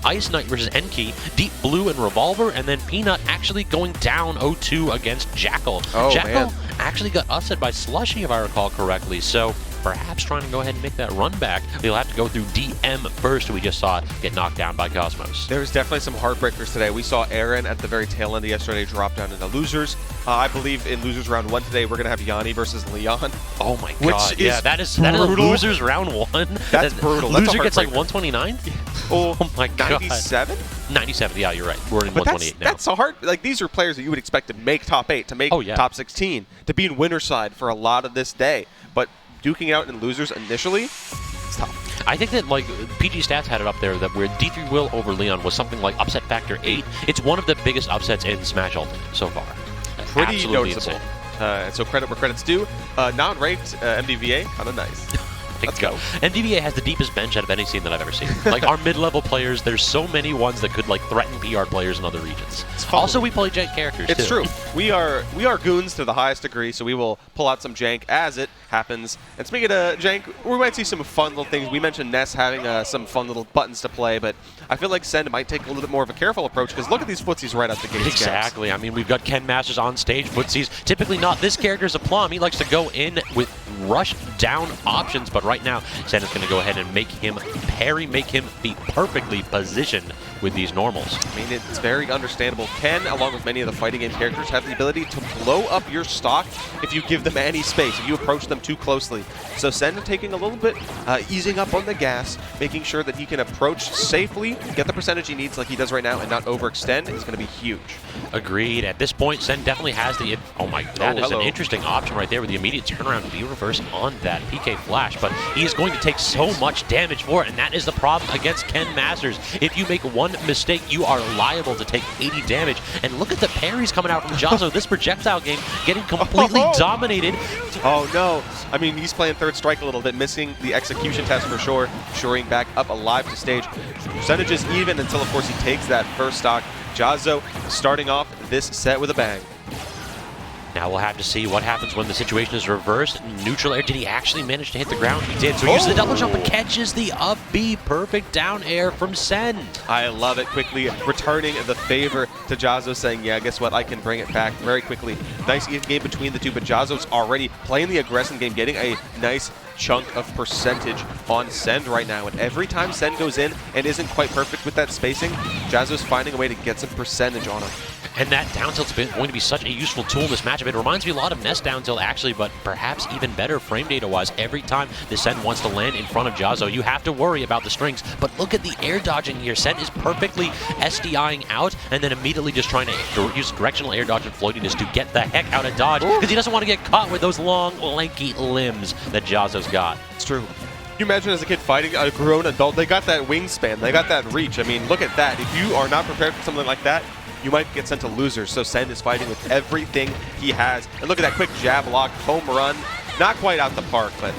Ice Knight versus Enki, Deep Blue and Revolver, and then Peanut actually going down 0-2 against Jackal. Oh, Jackal man. actually got upset by Slushy, if I recall correctly, so perhaps trying to go ahead and make that run back. They'll have to go through DM first. We just saw it get knocked down by Cosmos. There's definitely some heartbreakers today. We saw Aaron at the very tail end of yesterday drop down into losers. I believe in losers round 1 today, we're going to have Yanni versus Leon. Oh my god, Which yeah, is that is a losers round 1. That's brutal. That's Loser a gets like heartbreaker. 129? Oh my god. 97? 97, yeah, you're right. We're in But 128 now. that's a hard. Like, these are players that you would expect to make top 8, to make top 16, to be in winner side for a lot of this day. But duking out in losers initially, it's tough. I think that, like, PG Stats had it up there that where D3 Will over Leon was something like upset factor 8. It's one of the biggest upsets in Smash Ultimate so far. Pretty Absolutely noticeable. So credit where credit's due. Non-ranked MDVA, kind of nice. Let's go. MDVA has the deepest bench out of any scene that I've ever seen. Like, our mid-level players, there's so many ones that could, like, threaten PR players in other regions. Also, we play jank characters, It's too. true. We are goons to the highest degree, so we will pull out some jank as it happens. And speaking of jank, we might see some fun little things. We mentioned Ness having some fun little buttons to play, but I feel like Send might take a little bit more of a careful approach, because look at these footsies right out the gate. Exactly. I mean, we've got Ken Masters on stage, footsies. Typically not. This character's a plum. He likes to go in with rush down options, but right now, Send is going to go ahead and make him parry, make him be perfectly positioned with these normals. I mean, it's very understandable. Ken, along with many of the fighting game characters, have the ability to blow up your stock if you give them any space, if you approach them too closely. So Send taking a little bit, easing up on the gas, making sure that he can approach safely, get the percentage he needs like he does right now, and not overextend is going to be huge. Agreed. At this point, Send definitely has the... Oh my, that is an interesting option right there with the immediate turnaround B reverse on that PK flash, but he is going to take so much damage for it, and that is the problem against Ken Masters. If you make one mistake, you are liable to take 80 damage. And look at the parries coming out from Jahzzo. This projectile game getting completely dominated. Oh no. I mean, he's playing third strike a little bit, missing the execution test for sure, shoring back up alive to stage. Percentages even until, of course, he takes that first stock. Jahzzo starting off this set with a bang. Now we'll have to see what happens when the situation is reversed. Neutral air, did he actually manage to hit the ground? He did. So he uses the double jump and catches the up B. Perfect down air from Send. I love it. Quickly returning the favor to Jahzzo, saying, yeah, guess what? I can bring it back very quickly. Nice even game between the two, but Jahzzo's already playing the aggressive game, getting a nice chunk of percentage on Send right now. And every time Send goes in and isn't quite perfect with that spacing, Jahzzo's finding a way to get some percentage on him. And that down tilt's been going to be such a useful tool in this matchup. It reminds me a lot of Ness down tilt, actually, but perhaps even better frame data-wise. Every time the Send wants to land in front of Jahzzo, you have to worry about the strings. But look at the air dodging here. Send is perfectly SDIing out and then immediately just trying to use directional air dodge and floatiness to get the heck out of dodge because he doesn't want to get caught with those long, lanky limbs that Jahzzo's got. It's true. Can you imagine as a kid fighting a grown adult? They got that wingspan. They got that reach. I mean, look at that. If you are not prepared for something like that, you might get sent to losers. So Send is fighting with everything he has. And look at that quick jab lock, home run. Not quite out the park, but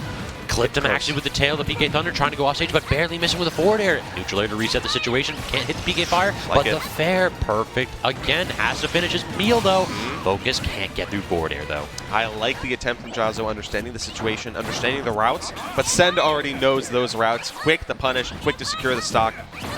clipped him actually with the tail of the PK Thunder, trying to go off stage, but barely missing with a forward air. Neutral air to reset the situation. Can't hit the PK Fire, but the fair perfect again. Has to finish his meal though. Focus can't get through forward air though. I like the attempt from Jahzzo, understanding the situation, understanding the routes, but Send already knows those routes. Quick to punish, quick to secure the stock.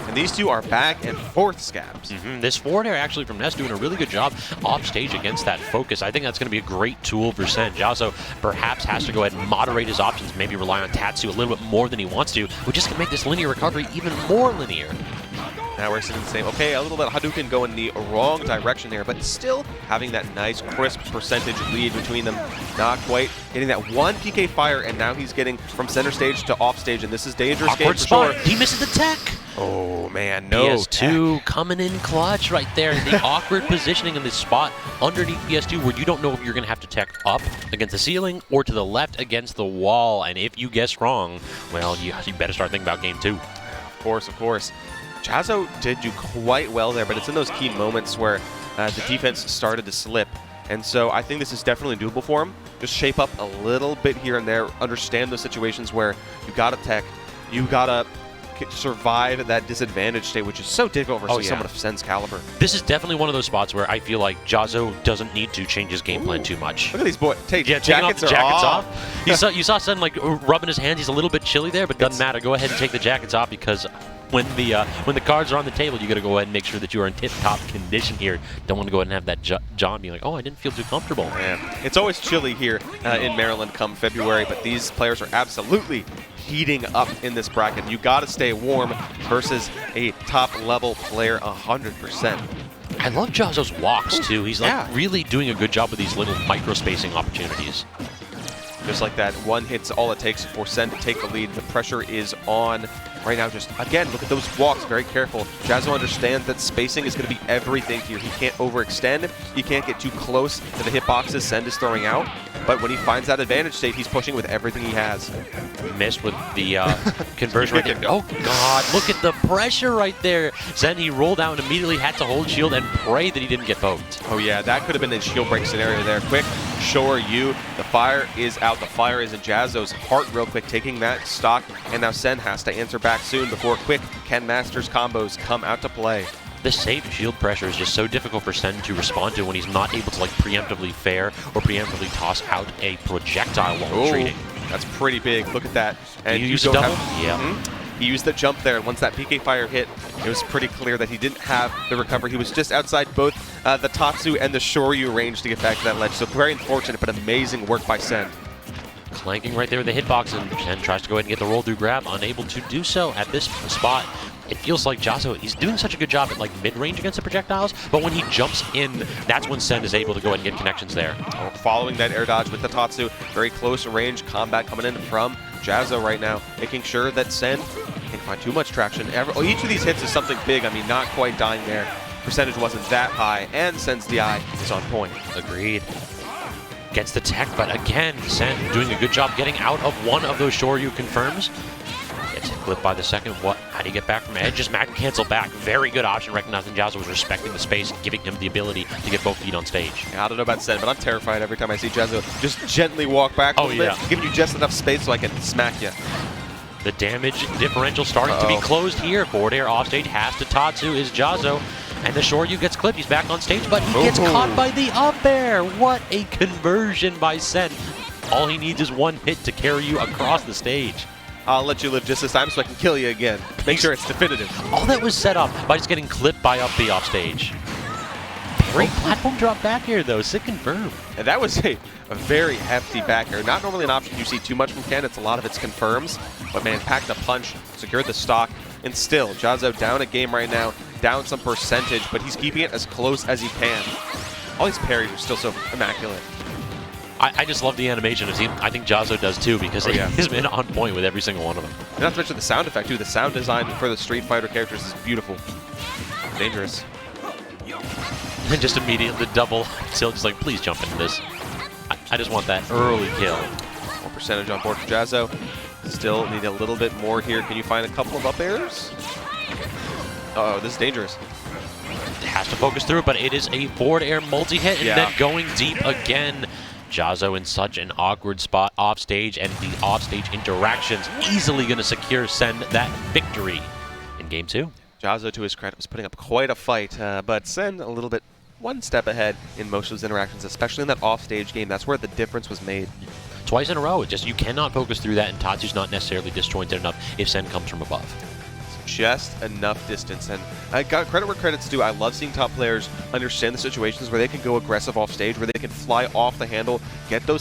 And these two are back and forth scabs. This forward air actually from Ness doing a really good job off stage against that focus. I think that's going to be a great tool for Send. Jahzzo perhaps has to go ahead and moderate his options, maybe rely on Tatsu a little bit more than he wants to, which is going to make this linear recovery even more linear. Now we're seeing the same. Okay, a little bit of Hadouken going the wrong direction there, but still having that nice crisp percentage lead between them. Not quite getting that one PK Fire, and now he's getting from center stage to off stage, and this is dangerous game for sure. He misses the tech. Oh man, no PS2 tech. coming in clutch right there. The awkward positioning in this spot underneath PS2 where you don't know if you're going to have to tech up against the ceiling or to the left against the wall. And if you guess wrong, well, you better start thinking about game 2. Of course, of course. Jahzzo did do quite well there, but it's in those key moments where the defense started to slip. And so I think this is definitely doable for him. Just shape up a little bit here and there. Understand those situations where you got to tech, you got to survive that disadvantage state, which is so difficult versus someone of Send's caliber. This is definitely one of those spots where I feel like Jahzzo doesn't need to change his game plan too much. Look at these boys. Jackets off. You saw Send like rubbing his hands. He's a little bit chilly there, but doesn't matter. Go ahead and take the jackets off because when the cards are on the table, you got to go ahead and make sure that you are in tip-top condition here. Don't want to go ahead and have that John be like, oh, I didn't feel too comfortable. Yeah. It's always chilly here in Maryland come February, but these players are absolutely heating up in this bracket. You got to stay warm versus a top-level player 100%. I love Jahzzo's walks, too. He's really doing a good job with these little micro-spacing opportunities. Just like that, one hit's all it takes for Sen to take the lead. The pressure is on right now. Just, again, look at those walks. Very careful. Jahzzo understands that spacing is going to be everything here. He can't overextend. He can't get too close to the hitboxes Sen is throwing out. But when he finds that advantage state, he's pushing with everything he has. Missed with the conversion right there. Oh, God. Look at the pressure right there. Sen, he rolled out and immediately had to hold shield and pray that he didn't get poked. Oh, yeah. That could have been a shield break scenario there. Quick, Shore, the fire is out. The fire is in Jahzzo's heart real quick, taking that stock. And now Sen has to answer back soon before quick Ken Masters combos come out to play. The safe shield pressure is just so difficult for Sen to respond to when he's not able to like preemptively fair or preemptively toss out a projectile while retreating. That's pretty big. Look at that. And you used double? He used the jump there, and once that PK fire hit, it was pretty clear that he didn't have the recovery. He was just outside both the Tatsu and the Shoryu range to get back to that ledge. So very unfortunate, but amazing work by Sen. Clanking right there with the hitbox, and Sen tries to go ahead and get the roll through grab, unable to do so at this spot. It feels like Jahzzo, he's doing such a good job at like mid-range against the projectiles, but when he jumps in, that's when Sen is able to go ahead and get connections there. Following that air dodge with the Tatsu, very close range combat coming in from Jahzzo right now, making sure that Sen can't find too much traction. Each of these hits is something big. I mean, not quite dying there. Percentage wasn't that high, and Sen's DI is on point. Agreed. Gets the tech, but again, Sen doing a good job getting out of one of those Shoryu confirms. Gets hit clipped by the second. How do you get back from edge? Just Mac cancel back. Very good option, recognizing Jahzzo was respecting the space and giving him the ability to get both feet on stage. Yeah, I don't know about Sen, but I'm terrified every time I see Jahzzo just gently walk back a little bit, giving you just enough space so I can smack you. The damage differential starting to be closed here. Forward air off stage has to Tatsu is Jahzzo. And the Shoryu gets clipped. He's back on stage, but he gets caught by the up air. What a conversion by Sen. All he needs is one hit to carry you across the stage. I'll let you live just this time so I can kill you again. Make sure it's definitive. All that was set up by just getting clipped by up B off stage. Great platform drop back here, though. Sick confirm. And that was a very hefty back air. Not normally an option you see too much from Ken. It's a lot of its confirms. But, man, packed a punch, secured the stock. And still, Jahzzo down a game right now, down some percentage, but he's keeping it as close as he can. All these parries are still so immaculate. I just love the animation. I think Jahzzo does too, because he's been on point with every single one of them. And not to mention the sound effect too. The sound design for the Street Fighter characters is beautiful. Dangerous. And just immediately double tilt, just like, please jump into this. I just want that early kill. More percentage on board for Jahzzo. Still need a little bit more here. Can you find a couple of up airs? Uh-oh, this is dangerous. Has to focus through it, but it is a forward air multi-hit, and then going deep again. Jahzzo in such an awkward spot off stage, and the off stage interactions easily going to secure Sen that victory in game 2. Jahzzo, to his credit, was putting up quite a fight, but Sen a little bit one step ahead in most of his interactions, especially in that off stage game. That's where the difference was made. Twice in a row, you cannot focus through that, and Tatsu's not necessarily disjointed enough if Sen comes from above. Just enough distance, and I got credit where credit's due. I love seeing top players understand the situations where they can go aggressive off stage, where they can fly off the handle, get those